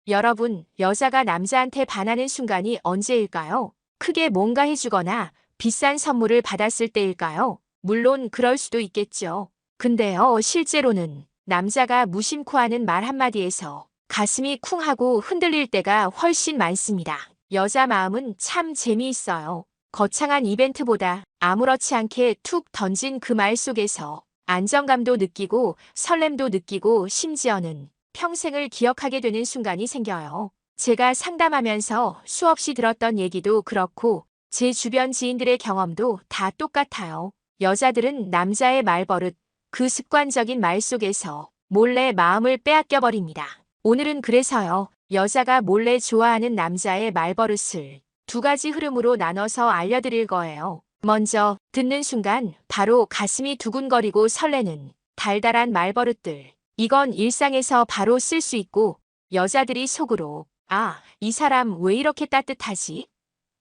여러분, 여자가 남자한테 반하는 순간이 언제일까요? 크게 뭔가 해주거나 비싼 선물을 받았을 때일까요? 물론 그럴 수도 있겠죠. 근데요, 실제로는 남자가 무심코 하는 말 한마디에서 가슴이 쿵 하고 흔들릴 때가 훨씬 많습니다. 여자 마음은 참 재미있어요. 거창한 이벤트보다 아무렇지 않게 툭 던진 그 말 속에서 안정감도 느끼고 설렘도 느끼고 심지어는 평생을 기억하게 되는 순간이 생겨요. 제가 상담하면서 수없이 들었던 얘기도 그렇고 제 주변 지인들의 경험도 다 똑같아요. 여자들은 남자의 말버릇, 그 습관적인 말 속에서 몰래 마음을 빼앗겨 버립니다. 오늘은 그래서요, 여자가 몰래 좋아하는 남자의 말버릇을 두 가지 흐름으로 나눠서 알려드릴 거예요. 먼저 듣는 순간 바로 가슴이 두근거리고 설레는 달달한 말버릇들. 이건 일상에서 바로 쓸 수 있고 여자들이 속으로 아, 이 사람 왜 이렇게 따뜻하지?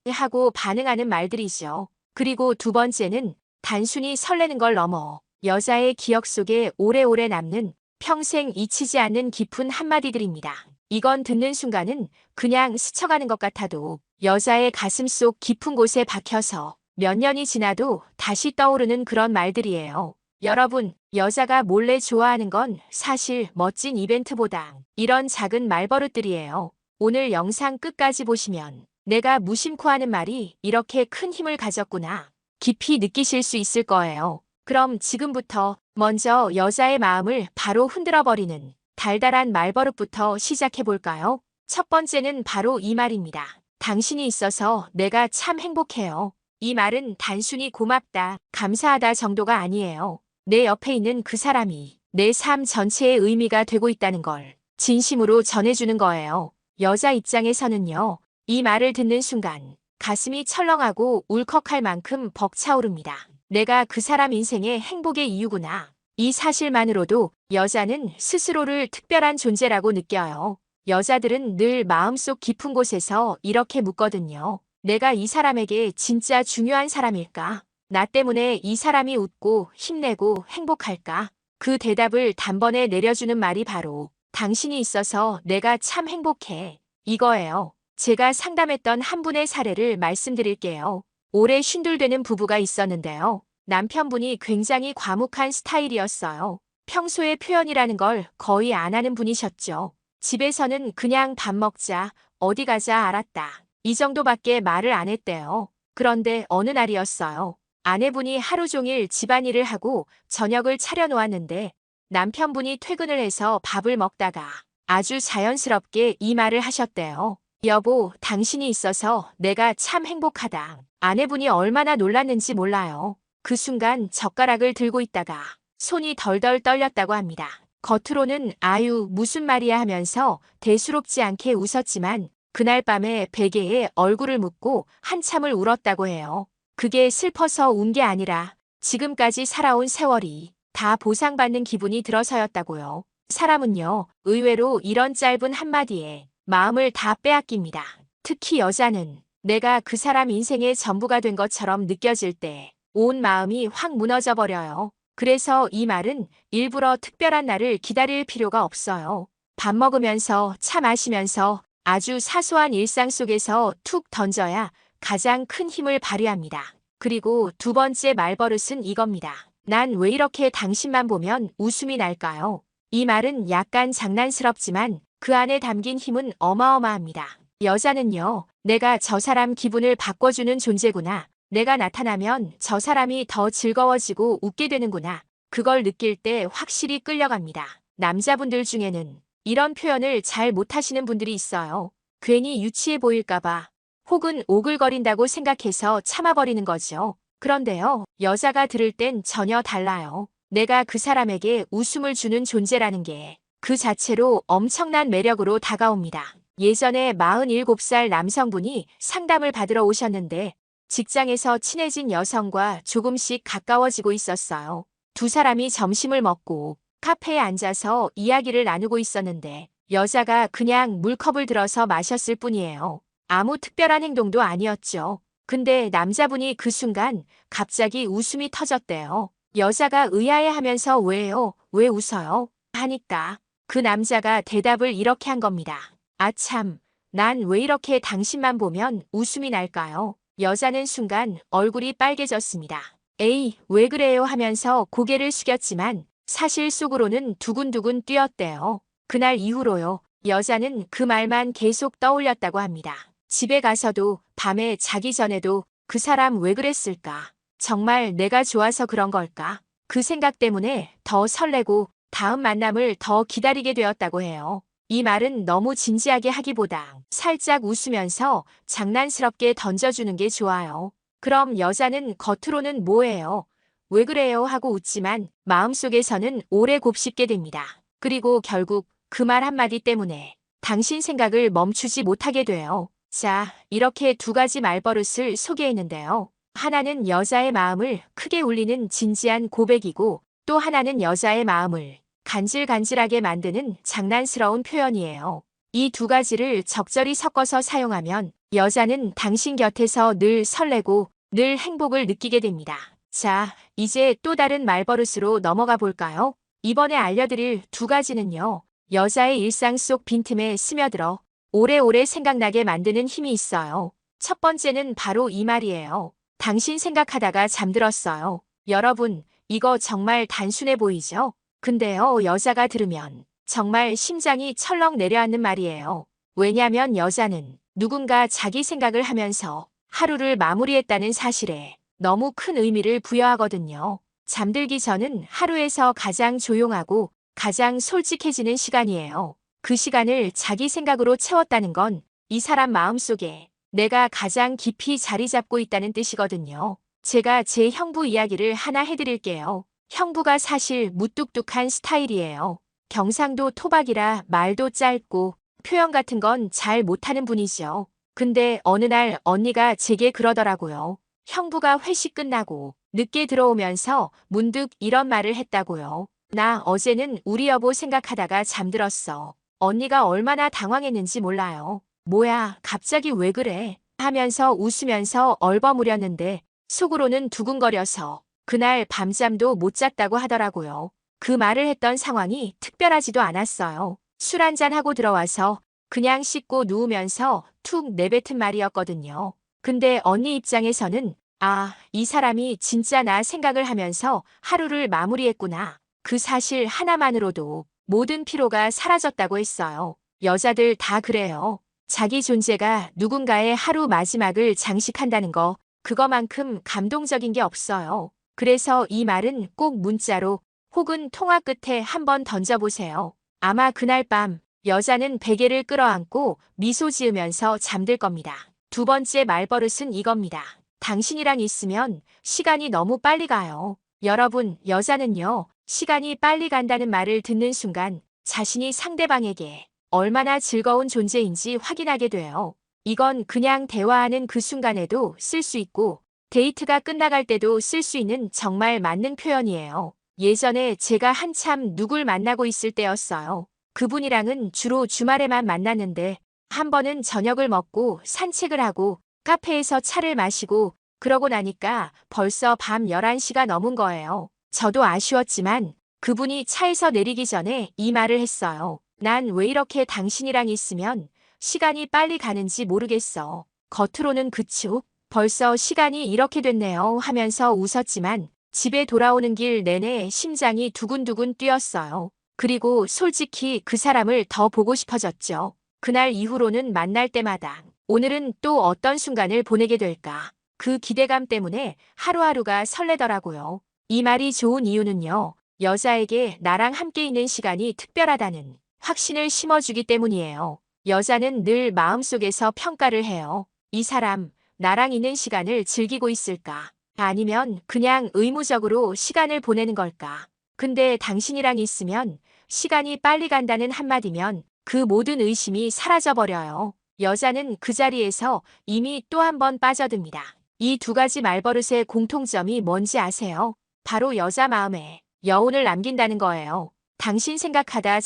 하고 반응하는 말들이죠. 그리고 두 번째는 단순히 설레는 걸 넘어 여자의 기억 속에 오래오래 남는 평생 잊히지 않는 깊은 한마디들입니다. 이건 듣는 순간은 그냥 스쳐가는 것 같아도 여자의 가슴 속 깊은 곳에 박혀서 몇 년이 지나도 다시 떠오르는 그런 말들이에요. 여러분, 여자가 몰래 좋아하는 건 사실 멋진 이벤트보다 이런 작은 말버릇들이에요. 오늘 영상 끝까지 보시면 내가 무심코 하는 말이 이렇게 큰 힘을 가졌구나 깊이 느끼실 수 있을 거예요. 그럼 지금부터 먼저 여자의 마음을 바로 흔들어버리는 달달한 말버릇부터 시작해볼까요? 첫 번째는 바로 이 말입니다. 당신이 있어서 내가 참 행복해요. 이 말은 단순히 고맙다, 감사하다 정도가 아니에요. 내 옆에 있는 그 사람이 내 삶 전체의 의미가 되고 있다는 걸 진심으로 전해주는 거예요. 여자 입장에서는요, 이 말을 듣는 순간 가슴이 철렁하고 울컥할 만큼 벅차오릅니다. 내가 그 사람 인생의 행복의 이유구나. 이 사실만으로도 여자는 스스로를 특별한 존재라고 느껴요. 여자들은 늘 마음속 깊은 곳에서 이렇게 묻거든요. 내가 이 사람에게 진짜 중요한 사람일까? 나 때문에 이 사람이 웃고 힘내고 행복할까? 그 대답을 단번에 내려주는 말이 바로 당신이 있어서 내가 참 행복해. 이거예요. 제가 상담했던 한 분의 사례를 말씀드릴게요. 올해 쉰둘되는 부부가 있었는데요. 남편분이 굉장히 과묵한 스타일이었어요. 평소에 표현이라는 걸 거의 안 하는 분이셨죠. 집에서는 그냥 밥 먹자, 어디 가자 알았다. 이 정도밖에 말을 안 했대요. 그런데 어느 날이었어요. 아내분이 하루 종일 집안일을 하고 저녁을 차려놓았는데 남편분이 퇴근을 해서 밥을 먹다가 아주 자연스럽게 이 말을 하셨대요. 여보, 당신이 있어서 내가 참 행복하다. 아내분이 얼마나 놀랐는지 몰라요. 그 순간 젓가락을 들고 있다가 손이 덜덜 떨렸다고 합니다. 겉으로는 아유, 무슨 말이야 하면서 대수롭지 않게 웃었지만 그날 밤에 베개에 얼굴을 묻고 한참을 울었다고 해요. 그게 슬퍼서 운 게 아니라 지금까지 살아온 세월이 다 보상받는 기분이 들어서였다고요. 사람은요, 의외로 이런 짧은 한마디에 마음을 다 빼앗깁니다. 특히 여자는 내가 그 사람 인생의 전부가 된 것처럼 느껴질 때 온 마음이 확 무너져 버려요. 그래서 이 말은 일부러 특별한 날을 기다릴 필요가 없어요. 밥 먹으면서 차 마시면서 아주 사소한 일상 속에서 툭 던져야 가장 큰 힘을 발휘합니다. 그리고 두 번째 말버릇은 이겁니다. 난 왜 이렇게 당신만 보면 웃음이 날까요? 이 말은 약간 장난스럽지만 그 안에 담긴 힘은 어마어마합니다. 여자는요, 내가 저 사람 기분을 바꿔주는 존재구나. 내가 나타나면 저 사람이 더 즐거워지고 웃게 되는구나. 그걸 느낄 때 확실히 끌려갑니다. 남자분들 중에는 이런 표현을 잘 못하시는 분들이 있어요. 괜히 유치해 보일까봐 혹은 오글거린다고 생각해서 참아버리는 거죠. 그런데요, 여자가 들을 땐 전혀 달라요. 내가 그 사람에게 웃음을 주는 존재라는 게 그 자체로 엄청난 매력으로 다가옵니다. 예전에 47살 남성분이 상담을 받으러 오셨는데 직장에서 친해진 여성과 조금씩 가까워지고 있었어요. 두 사람이 점심을 먹고 카페에 앉아서 이야기를 나누고 있었는데 여자가 그냥 물컵을 들어서 마셨을 뿐이에요. 아무 특별한 행동도 아니었죠. 근데 남자분이 그 순간 갑자기 웃음이 터졌대요. 여자가 의아해하면서 왜요? 왜 웃어요? 하니까 그 남자가 대답을 이렇게 한 겁니다. 아참, 난 왜 이렇게 당신만 보면 웃음이 날까요? 여자는 순간 얼굴이 빨개졌습니다. 에이, 왜 그래요 하면서 고개를 숙였지만 사실 속으로는 두근두근 뛰었대요. 그날 이후로요. 여자는 그 말만 계속 떠올렸다고 합니다. 집에 가서도 밤에 자기 전에도 그 사람 왜 그랬을까? 정말 내가 좋아서 그런 걸까? 그 생각 때문에 더 설레고 다음 만남을 더 기다리게 되었다고 해요. 이 말은 너무 진지하게 하기보다 살짝 웃으면서 장난스럽게 던져주는 게 좋아요. 그럼 여자는 겉으로는 뭐예요? 왜 그래요? 하고 웃지만 마음속에서는 오래 곱씹게 됩니다. 그리고 결국 그 말 한마디 때문에 당신 생각을 멈추지 못하게 돼요. 자, 이렇게 두 가지 말버릇을 소개했는데요. 하나는 여자의 마음을 크게 울리는 진지한 고백이고 또 하나는 여자의 마음을 간질간질하게 만드는 장난스러운 표현이에요. 이 두 가지를 적절히 섞어서 사용하면 여자는 당신 곁에서 늘 설레고 늘 행복을 느끼게 됩니다. 자, 이제 또 다른 말버릇으로 넘어가 볼까요? 이번에 알려드릴 두 가지는요. 여자의 일상 속 빈틈에 스며들어 오래오래 생각나게 만드는 힘이 있어요. 첫 번째는 바로 이 말이에요. 당신 생각하다가 잠들었어요. 여러분, 이거 정말 단순해 보이죠? 근데요, 여자가 들으면 정말 심장이 철렁 내려앉는 말이에요. 왜냐면 여자는 누군가 자기 생각을 하면서 하루를 마무리했다는 사실에 너무 큰 의미를 부여하거든요. 잠들기 전은 하루에서 가장 조용하고 가장 솔직해지는 시간이에요. 그 시간을 자기 생각으로 채웠다는 건 이 사람 마음속에 내가 가장 깊이 자리 잡고 있다는 뜻이거든요. 제가 제 형부 이야기를 하나 해드릴게요. 형부가 사실 무뚝뚝한 스타일이에요. 경상도 토박이라 말도 짧고 표현 같은 건 잘 못하는 분이죠. 근데 어느 날 언니가 제게 그러더라고요. 형부가 회식 끝나고 늦게 들어오면서 문득 이런 말을 했다고요. 나 어제는 우리 여보 생각하다가 잠들었어. 언니가 얼마나 당황했는지 몰라요. 뭐야, 갑자기 왜 그래? 하면서 웃으면서 얼버무렸는데 속으로는 두근거려서 그날 밤잠도 못 잤다고 하더라고요. 그 말을 했던 상황이 특별하지도 않았어요. 술 한잔하고 들어와서 그냥 씻고 누우면서 툭 내뱉은 말이었거든요. 근데 언니 입장에서는 아, 이 사람이 진짜 나 생각을 하면서 하루를 마무리했구나. 그 사실 하나만으로도 모든 피로가 사라졌다고 했어요. 여자들 다 그래요. 자기 존재가 누군가의 하루 마지막을 장식한다는 거, 그거만큼 감동적인 게 없어요. 그래서 이 말은 꼭 문자로 혹은 통화 끝에 한번 던져보세요. 아마 그날 밤 여자는 베개를 끌어안고 미소 지으면서 잠들 겁니다. 두 번째 말버릇은 이겁니다. 당신이랑 있으면 시간이 너무 빨리 가요. 여러분, 여자는요, 시간이 빨리 간다는 말을 듣는 순간 자신이 상대방에게 얼마나 즐거운 존재인지 확인하게 돼요. 이건 그냥 대화하는 그 순간에도 쓸 수 있고 데이트가 끝나갈 때도 쓸 수 있는 정말 맞는 표현이에요. 예전에 제가 한참 누굴 만나고 있을 때였어요. 그분이랑은 주로 주말에만 만났는데 한 번은 저녁을 먹고 산책을 하고 카페에서 차를 마시고 그러고 나니까 벌써 밤 11시가 넘은 거예요. 저도 아쉬웠지만 그분이 차에서 내리기 전에 이 말을 했어요. 난 왜 이렇게 당신이랑 있으면 시간이 빨리 가는지 모르겠어. 겉으로는 그쵸? 벌써 시간이 이렇게 됐네요 하면서 웃었지만 집에 돌아오는 길 내내 심장이 두근두근 뛰었어요. 그리고 솔직히 그 사람을 더 보고 싶어졌죠. 그날 이후로는 만날 때마다 오늘은 또 어떤 순간을 보내게 될까? 그 기대감 때문에 하루하루가 설레더라고요. 이 말이 좋은 이유는요. 여자에게 나랑 함께 있는 시간이 특별하다는 확신을 심어주기 때문이에요. 여자는 늘 마음속에서 평가를 해요. 이 사람, 나랑 있는 시간을 즐기고 있을까? 아니면 그냥 의무적으로 시간을 보내는 걸까? 근데 당신이랑 있으면 시간이 빨리 간다는 한마디면 그 모든 의심이 사라져버려요. 여자는 그 자리에서 이미 또 한 번 빠져듭니다. 이 두 가지 말버릇의 공통점이 뭔지 아세요? 바로 여자 마음에 여운을 남긴다는 거예요. 당신 생각하다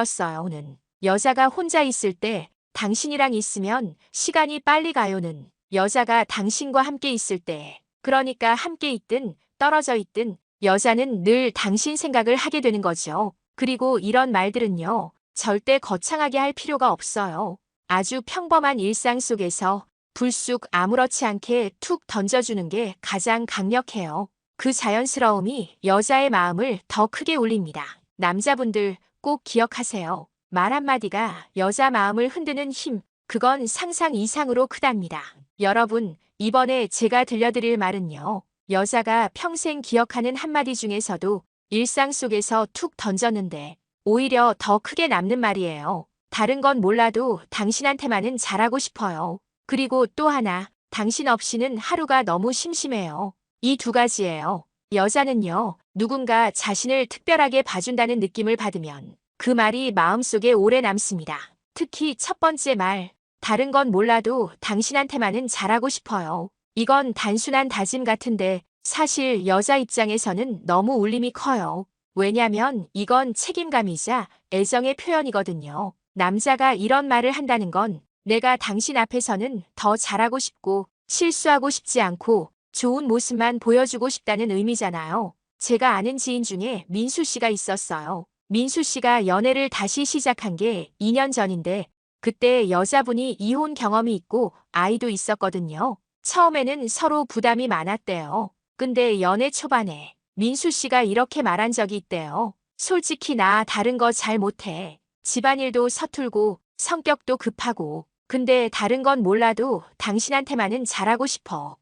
잠들었어요는 여자가 혼자 있을 때 당신이랑 있으면 시간이 빨리 가요는 여자가 당신과 함께 있을 때 그러니까 함께 있든 떨어져 있든 여자는 늘 당신 생각을 하게 되는 거죠. 그리고 이런 말들은요. 절대 거창하게 할 필요가 없어요. 아주 평범한 일상 속에서 불쑥 아무렇지 않게 툭 던져주는 게 가장 강력해요. 그 자연스러움이 여자의 마음을 더 크게 울립니다. 남자분들 꼭 기억하세요. 말 한마디가 여자 마음을 흔드는 힘, 그건 상상 이상으로 크답니다. 여러분, 이번에 제가 들려드릴 말은요. 여자가 평생 기억하는 한마디 중에서도 일상 속에서 툭 던졌는데 오히려 더 크게 남는 말이에요. 다른 건 몰라도 당신한테만은 잘하고 싶어요. 그리고 또 하나, 당신 없이는 하루가 너무 심심해요. 이 두 가지예요. 여자는요, 누군가 자신을 특별하게 봐준다는 느낌을 받으면 그 말이 마음속에 오래 남습니다. 특히 첫 번째 말, 다른 건 몰라도 당신한테만은 잘하고 싶어요. 이건 단순한 다짐 같은데 사실 여자 입장에서는 너무 울림이 커요. 왜냐면 이건 책임감이자 애정의 표현이거든요. 남자가 이런 말을 한다는 건 내가 당신 앞에서는 더 잘하고 싶고 실수하고 싶지 않고 좋은 모습만 보여주고 싶다는 의미잖아요. 제가 아는 지인 중에 민수 씨가 있었어요. 민수 씨가 연애를 다시 시작한 게 2년 전인데 그때 여자분이 이혼 경험이 있고 아이도 있었거든요. 처음에는 서로 부담이 많았대요. 근데 연애 초반에 민수 씨가 이렇게 말한 적이 있대요. 솔직히 나 다른 거 잘 못해. 집안일도 서툴고 성격도 급하고. 근데 다른 건 몰라도 당신한테만은 잘하고 싶어.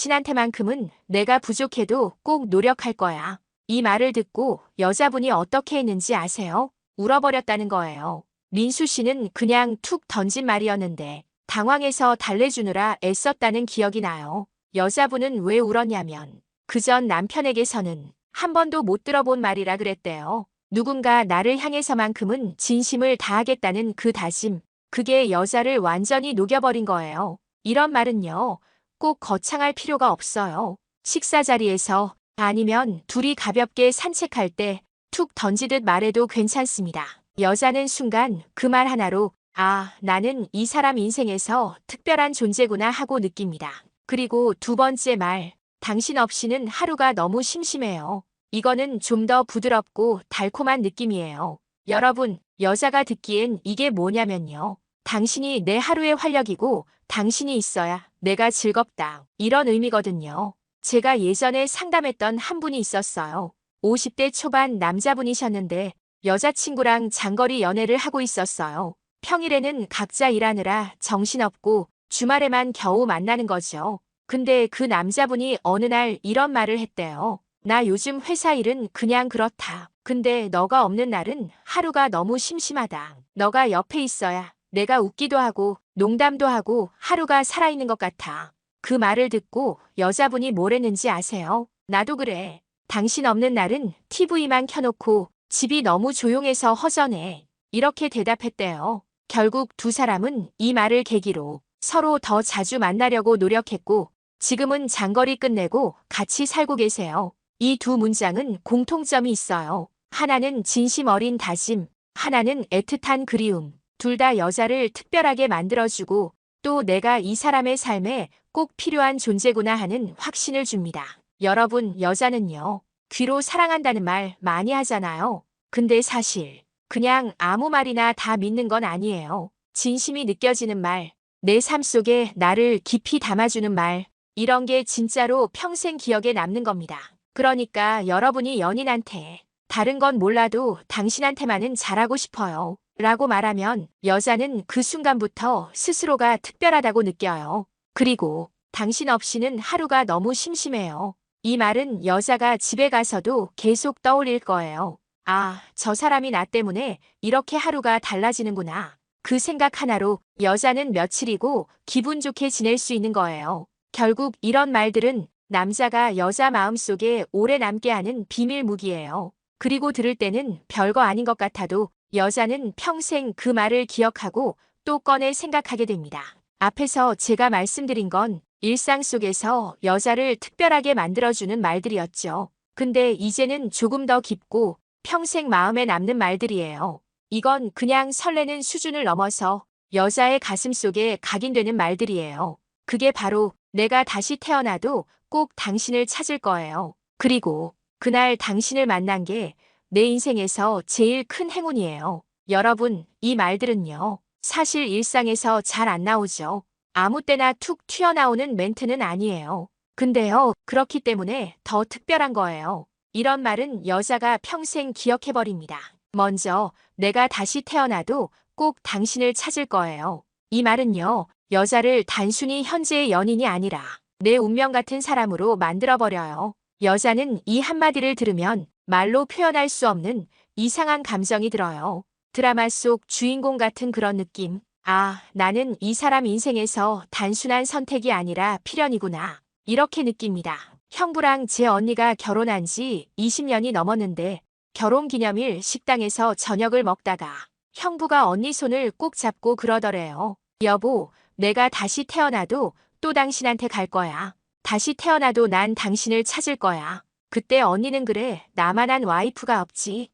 당신한테만큼은 내가 부족해도 꼭 노력할 거야. 이 말을 듣고 여자분이 어떻게 했는지 아세요? 울어버렸다는 거예요. 민수 씨는 그냥 툭 던진 말이었는데 당황해서 달래주느라 애썼다는 기억이 나요. 여자분은 왜 울었냐면 그전 남편에게서는 한 번도 못 들어본 말이라 그랬대요. 누군가 나를 향해서만큼은 진심을 다하겠다는 그 다짐, 그게 여자를 완전히 녹여버린 거예요. 이런 말은요, 꼭 거창할 필요가 없어요. 식사 자리에서 아니면 둘이 가볍게 산책할 때 툭 던지듯 말해도 괜찮습니다. 여자는 순간 그 말 하나로 아, 나는 이 사람 인생에서 특별한 존재구나 하고 느낍니다. 그리고 두 번째 말, 당신 없이는 하루가 너무 심심해요. 이거는 좀 더 부드럽고 달콤한 느낌이에요. 여러분, 여자가 듣기엔 이게 뭐냐면요. 당신이 내 하루의 활력이고 당신이 있어야 내가 즐겁다. 이런 의미거든요. 제가 예전에 상담했던 한 분이 있었어요. 50대 초반 남자분이셨는데 여자친구랑 장거리 연애를 하고 있었어요. 평일에는 각자 일하느라 정신없고 주말에만 겨우 만나는 거죠. 근데 그 남자분이 어느 날 이런 말을 했대요. 나 요즘 회사 일은 그냥 그렇다. 근데 너가 없는 날은 하루가 너무 심심하다. 너가 옆에 있어야 내가 웃기도 하고 농담도 하고 하루가 살아있는 것 같아. 그 말을 듣고 여자분이 뭘 했는지 아세요? 나도 그래. 당신 없는 날은 TV만 켜놓고 집이 너무 조용해서 허전해. 이렇게 대답했대요. 결국 두 사람은 이 말을 계기로 서로 더 자주 만나려고 노력했고 지금은 장거리 끝내고 같이 살고 계세요. 이 두 문장은 공통점이 있어요. 하나는 진심 어린 다짐, 하나는 애틋한 그리움. 둘 다 여자를 특별하게 만들어주고 또 내가 이 사람의 삶에 꼭 필요한 존재구나 하는 확신을 줍니다. 여러분, 여자는요, 귀로 사랑한다는 말 많이 하잖아요. 근데 사실 그냥 아무 말이나 다 믿는 건 아니에요. 진심이 느껴지는 말, 내 삶 속에 나를 깊이 담아주는 말, 이런 게 진짜로 평생 기억에 남는 겁니다. 그러니까 여러분이 연인한테 다른 건 몰라도 당신한테만은 잘하고 싶어요. 라고 말하면 여자는 그 순간부터 스스로가 특별하다고 느껴요. 그리고 당신 없이는 하루가 너무 심심해요. 이 말은 여자가 집에 가서도 계속 떠올릴 거예요. 아, 저 사람이 나 때문에 이렇게 하루가 달라지는구나. 그 생각 하나로 여자는 며칠이고 기분 좋게 지낼 수 있는 거예요. 결국 이런 말들은 남자가 여자 마음속에 오래 남게 하는 비밀 무기예요. 그리고 들을 때는 별거 아닌 것 같아도 여자는 평생 그 말을 기억하고 또 꺼내 생각하게 됩니다. 앞에서 제가 말씀드린 건 일상 속에서 여자를 특별하게 만들어주는 말들이었죠. 근데 이제는 조금 더 깊고 평생 마음에 남는 말들이에요. 이건 그냥 설레는 수준을 넘어서 여자의 가슴 속에 각인되는 말들이에요. 그게 바로 내가 다시 태어나도 꼭 당신을 찾을 거예요. 그리고 그날 당신을 만난 게 내 인생에서 제일 큰 행운이에요. 여러분, 이 말들은요, 사실 일상에서 잘 안 나오죠. 아무 때나 툭 튀어나오는 멘트는 아니에요. 근데요, 그렇기 때문에 더 특별한 거예요. 이런 말은 여자가 평생 기억해버립니다. 먼저, 내가 다시 태어나도 꼭 당신을 찾을 거예요. 이 말은요, 여자를 단순히 현재의 연인이 아니라 내 운명 같은 사람으로 만들어버려요. 여자는 이 한마디를 들으면 말로 표현할 수 없는 이상한 감정이 들어요. 드라마 속 주인공 같은 그런 느낌. 아, 나는 이 사람 인생에서 단순한 선택이 아니라 필연이구나. 이렇게 느낍니다. 형부랑 제 언니가 결혼한 지 20년이 넘었는데 결혼 기념일 식당에서 저녁을 먹다가 형부가 언니 손을 꼭 잡고 그러더래요. 여보, 내가 다시 태어나도 또 당신한테 갈 거야. 다시 태어나도 난 당신을 찾을 거야. 그때 언니는 그래, 나만한 와이프가 없지.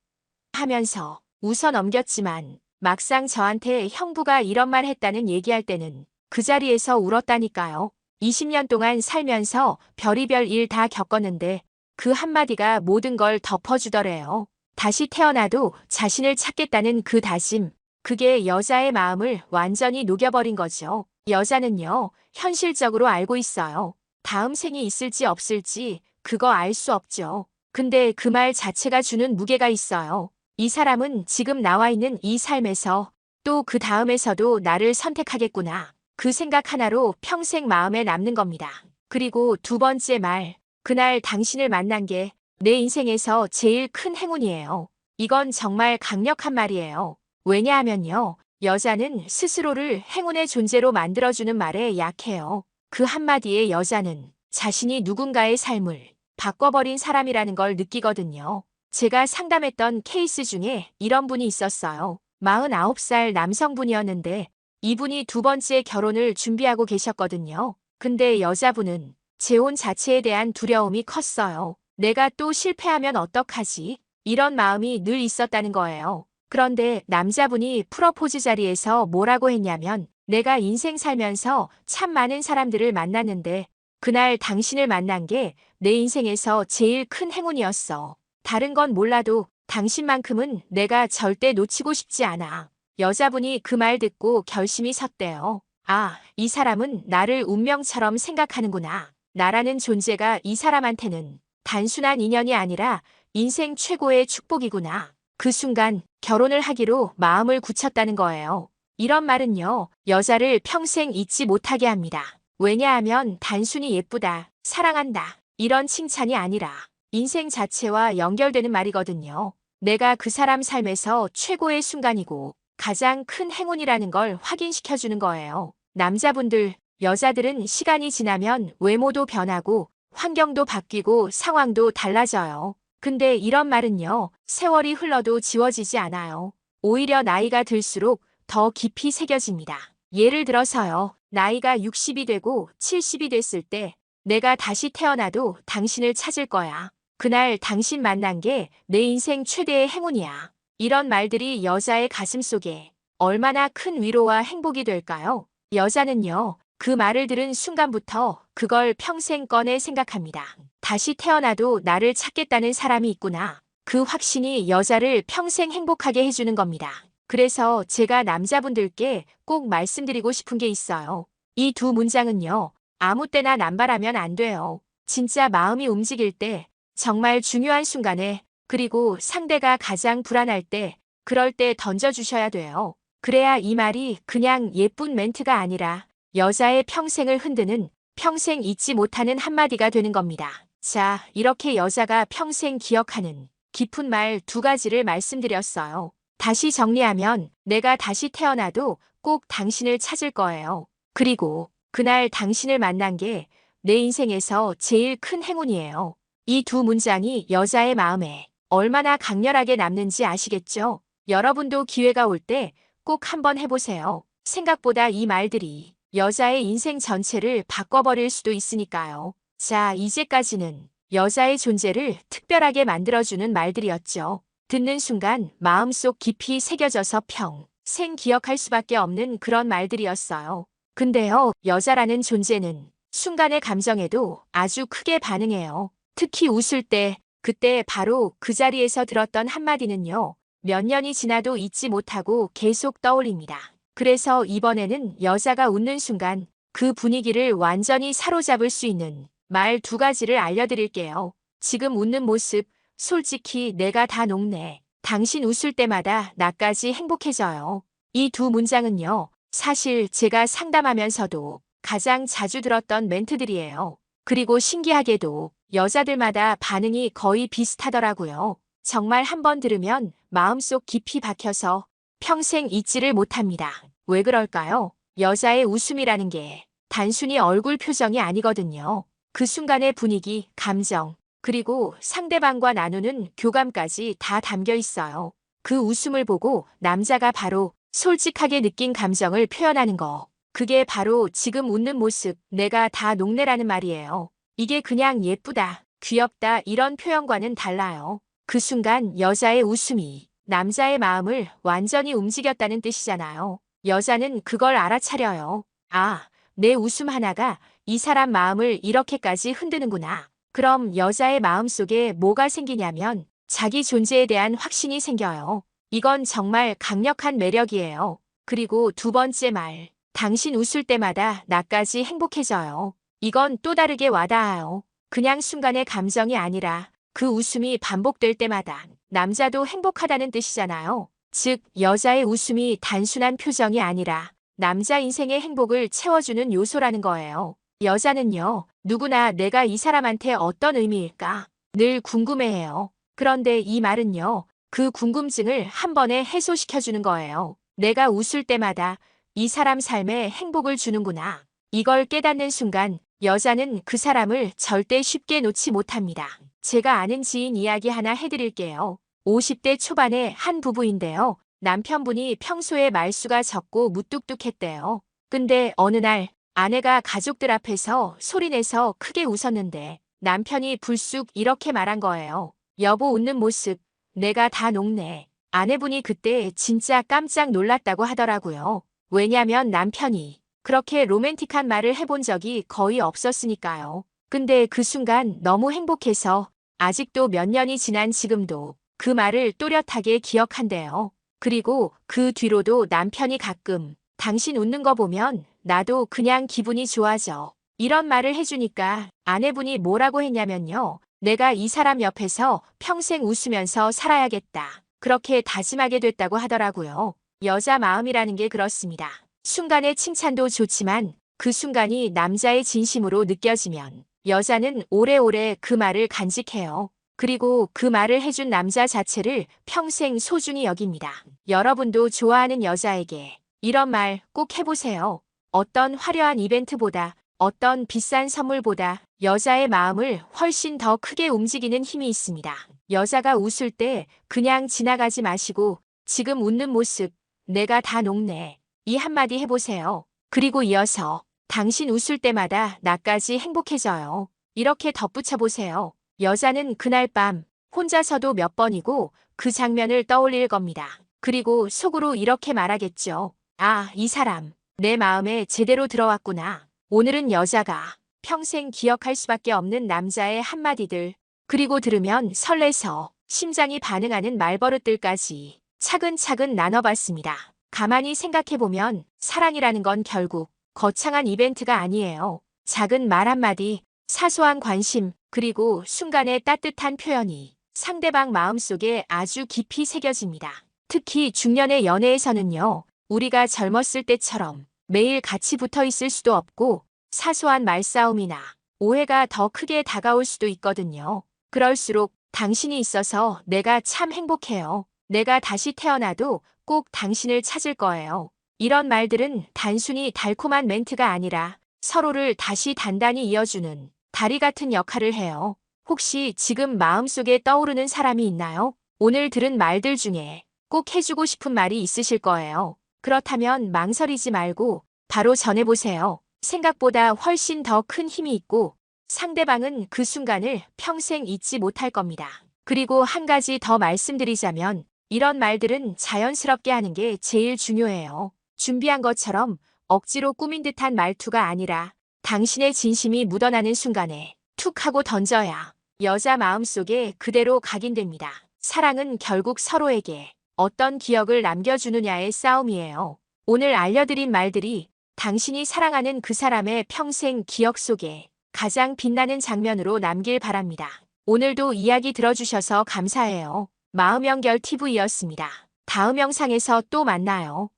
하면서 웃어 넘겼지만 막상 저한테 형부가 이런 말 했다는 얘기할 때는 그 자리에서 울었다니까요. 20년 동안 살면서 별의별 일 다 겪었는데 그 한마디가 모든 걸 덮어주더래요. 다시 태어나도 자신을 찾겠다는 그 다짐. 그게 여자의 마음을 완전히 녹여버린 거죠. 여자는요, 현실적으로 알고 있어요. 다음 생이 있을지 없을지 그거 알 수 없죠. 근데 그 말 자체가 주는 무게가 있어요. 이 사람은 지금 나와 있는 이 삶에서 또 그 다음에서도 나를 선택하겠구나. 그 생각 하나로 평생 마음에 남는 겁니다. 그리고 두 번째 말, 그날 당신을 만난 게 내 인생에서 제일 큰 행운이에요. 이건 정말 강력한 말이에요. 왜냐하면요, 여자는 스스로를 행운의 존재로 만들어주는 말에 약해요. 그 한마디에 여자는 자신이 누군가의 삶을 바꿔버린 사람이라는 걸 느끼거든요. 제가 상담했던 케이스 중에 이런 분이 있었어요. 49살 남성분이었는데 이분이 두 번째 결혼을 준비하고 계셨거든요. 근데 여자분은 재혼 자체에 대한 두려움이 컸어요. 내가 또 실패하면 어떡하지? 이런 마음이 늘 있었다는 거예요. 그런데 남자분이 프러포즈 자리에서 뭐라고 했냐면 내가 인생 살면서 참 많은 사람들을 만났는데 그날 당신을 만난 게 내 인생에서 제일 큰 행운이었어. 다른 건 몰라도 당신만큼은 내가 절대 놓치고 싶지 않아. 여자분이 그 말 듣고 결심이 섰대요. 아, 이 사람은 나를 운명처럼 생각하는구나. 나라는 존재가 이 사람한테는 단순한 인연이 아니라 인생 최고의 축복이구나. 그 순간 결혼을 하기로 마음을 굳혔다는 거예요. 이런 말은요, 여자를 평생 잊지 못하게 합니다. 왜냐하면 단순히 예쁘다, 사랑한다, 이런 칭찬이 아니라 인생 자체와 연결되는 말이거든요. 내가 그 사람 삶에서 최고의 순간이고 가장 큰 행운이라는 걸 확인시켜주는 거예요. 남자분들, 여자들은 시간이 지나면 외모도 변하고 환경도 바뀌고 상황도 달라져요. 근데 이런 말은요, 세월이 흘러도 지워지지 않아요. 오히려 나이가 들수록 더 깊이 새겨집니다. 예를 들어서요, 나이가 60이 되고 70이 됐을 때 내가 다시 태어나도 당신을 찾을 거야. 그날 당신 만난 게 내 인생 최대의 행운이야. 이런 말들이 여자의 가슴 속에 얼마나 큰 위로와 행복이 될까요? 여자는요, 그 말을 들은 순간부터 그걸 평생 꺼내 생각합니다. 다시 태어나도 나를 찾겠다는 사람이 있구나. 그 확신이 여자를 평생 행복하게 해주는 겁니다. 그래서 제가 남자분들께 꼭 말씀드리고 싶은 게 있어요. 이 두 문장은요, 아무 때나 남발하면 안 돼요. 진짜 마음이 움직일 때, 정말 중요한 순간에, 그리고 상대가 가장 불안할 때, 그럴 때 던져주셔야 돼요. 그래야 이 말이 그냥 예쁜 멘트가 아니라 여자의 평생을 흔드는, 평생 잊지 못하는 한마디가 되는 겁니다. 자, 이렇게 여자가 평생 기억하는 깊은 말 두 가지를 말씀드렸어요. 다시 정리하면 내가 다시 태어나도 꼭 당신을 찾을 거예요. 그리고 그날 당신을 만난 게 내 인생에서 제일 큰 행운이에요. 이 두 문장이 여자의 마음에 얼마나 강렬하게 남는지 아시겠죠? 여러분도 기회가 올 때 꼭 한번 해보세요. 생각보다 이 말들이 여자의 인생 전체를 바꿔버릴 수도 있으니까요. 자, 이제까지는 여자의 존재를 특별하게 만들어주는 말들이었죠. 듣는 순간 마음속 깊이 새겨져서 평생 기억할 수밖에 없는 그런 말들이었어요. 근데요, 여자라는 존재는 순간의 감정에도 아주 크게 반응해요. 특히 웃을 때, 그때 바로 그 자리에서 들었던 한마디는요, 몇 년이 지나도 잊지 못하고 계속 떠올립니다. 그래서 이번에는 여자가 웃는 순간 그 분위기를 완전히 사로잡을 수 있는 말 두 가지를 알려드릴게요. 지금 웃는 모습, 솔직히 내가 다 녹네. 당신 웃을 때마다 나까지 행복해져요. 이 두 문장은요, 사실 제가 상담하면서도 가장 자주 들었던 멘트들이에요. 그리고 신기하게도 여자들마다 반응이 거의 비슷하더라고요. 정말 한 번 들으면 마음속 깊이 박혀서 평생 잊지를 못합니다. 왜 그럴까요? 여자의 웃음이라는 게 단순히 얼굴 표정이 아니거든요. 그 순간의 분위기, 감정, 그리고 상대방과 나누는 교감까지 다 담겨 있어요. 그 웃음을 보고 남자가 바로 솔직하게 느낀 감정을 표현하는 거. 그게 바로 지금 웃는 모습, 내가 다 녹네라는 말이에요. 이게 그냥 예쁘다, 귀엽다 이런 표현과는 달라요. 그 순간 여자의 웃음이 남자의 마음을 완전히 움직였다는 뜻이잖아요. 여자는 그걸 알아차려요. 아, 내 웃음 하나가 이 사람 마음을 이렇게까지 흔드는구나. 그럼 여자의 마음속에 뭐가 생기냐면 자기 존재에 대한 확신이 생겨요. 이건 정말 강력한 매력이에요. 그리고 두 번째 말, 당신 웃을 때마다 나까지 행복해져요. 이건 또 다르게 와닿아요. 그냥 순간의 감정이 아니라 그 웃음이 반복될 때마다 남자도 행복하다는 뜻이잖아요. 즉, 여자의 웃음이 단순한 표정이 아니라 남자 인생의 행복을 채워주는 요소라는 거예요. 여자는요, 누구나 내가 이 사람한테 어떤 의미일까 늘 궁금해해요. 그런데 이 말은요, 그 궁금증을 한 번에 해소시켜주는 거예요. 내가 웃을 때마다 이 사람 삶에 행복을 주는구나. 이걸 깨닫는 순간 여자는 그 사람을 절대 쉽게 놓지 못합니다. 제가 아는 지인 이야기 하나 해드릴게요. 50대 초반의 한 부부인데요. 남편분이 평소에 말수가 적고 무뚝뚝했대요. 근데 어느 날 아내가 가족들 앞에서 소리내서 크게 웃었는데 남편이 불쑥 이렇게 말한 거예요. 여보 웃는 모습, 내가 다 녹네. 아내분이 그때 진짜 깜짝 놀랐다고 하더라고요. 왜냐면 남편이 그렇게 로맨틱한 말을 해본 적이 거의 없었으니까요. 근데 그 순간 너무 행복해서 아직도 몇 년이 지난 지금도 그 말을 또렷하게 기억한대요. 그리고 그 뒤로도 남편이 가끔 당신 웃는 거 보면 나도 그냥 기분이 좋아져. 이런 말을 해주니까 아내분이 뭐라고 했냐면요. 내가 이 사람 옆에서 평생 웃으면서 살아야겠다. 그렇게 다짐하게 됐다고 하더라고요. 여자 마음이라는 게 그렇습니다. 순간의 칭찬도 좋지만 그 순간이 남자의 진심으로 느껴지면 여자는 오래오래 그 말을 간직해요. 그리고 그 말을 해준 남자 자체를 평생 소중히 여깁니다. 여러분도 좋아하는 여자에게 이런 말 꼭 해보세요. 어떤 화려한 이벤트보다, 어떤 비싼 선물보다 여자의 마음을 훨씬 더 크게 움직이는 힘이 있습니다. 여자가 웃을 때 그냥 지나가지 마시고 지금 웃는 모습, 내가 다 녹네. 이 한마디 해보세요. 그리고 이어서 당신 웃을 때마다 나까지 행복해져요. 이렇게 덧붙여 보세요. 여자는 그날 밤 혼자서도 몇 번이고 그 장면을 떠올릴 겁니다. 그리고 속으로 이렇게 말하겠죠. 아, 이 사람 내 마음에 제대로 들어왔구나. 오늘은 여자가 평생 기억할 수밖에 없는 남자의 한마디들, 그리고 들으면 설레서 심장이 반응하는 말버릇들까지 차근차근 나눠봤습니다. 가만히 생각해보면 사랑이라는 건 결국 거창한 이벤트가 아니에요. 작은 말 한마디, 사소한 관심, 그리고 순간의 따뜻한 표현이 상대방 마음속에 아주 깊이 새겨집니다. 특히 중년의 연애에서는요. 우리가 젊었을 때처럼 매일 같이 붙어 있을 수도 없고 사소한 말싸움이나 오해가 더 크게 다가올 수도 있거든요. 그럴수록 당신이 있어서 내가 참 행복해요. 내가 다시 태어나도 꼭 당신을 찾을 거예요. 이런 말들은 단순히 달콤한 멘트가 아니라 서로를 다시 단단히 이어주는 다리 같은 역할을 해요. 혹시 지금 마음속에 떠오르는 사람이 있나요? 오늘 들은 말들 중에 꼭 해주고 싶은 말이 있으실 거예요. 그렇다면 망설이지 말고 바로 전해보세요. 생각보다 훨씬 더 큰 힘이 있고 상대방은 그 순간을 평생 잊지 못할 겁니다. 그리고 한 가지 더 말씀드리자면 이런 말들은 자연스럽게 하는 게 제일 중요해요. 준비한 것처럼 억지로 꾸민 듯한 말투가 아니라 당신의 진심이 묻어나는 순간에 툭 하고 던져야 여자 마음속에 그대로 각인됩니다. 사랑은 결국 서로에게 어떤 기억을 남겨주느냐의 싸움이에요. 오늘 알려드린 말들이 당신이 사랑하는 그 사람의 평생 기억 속에 가장 빛나는 장면으로 남길 바랍니다. 오늘도 이야기 들어주셔서 감사해요. 마음연결 TV였습니다. 다음 영상에서 또 만나요.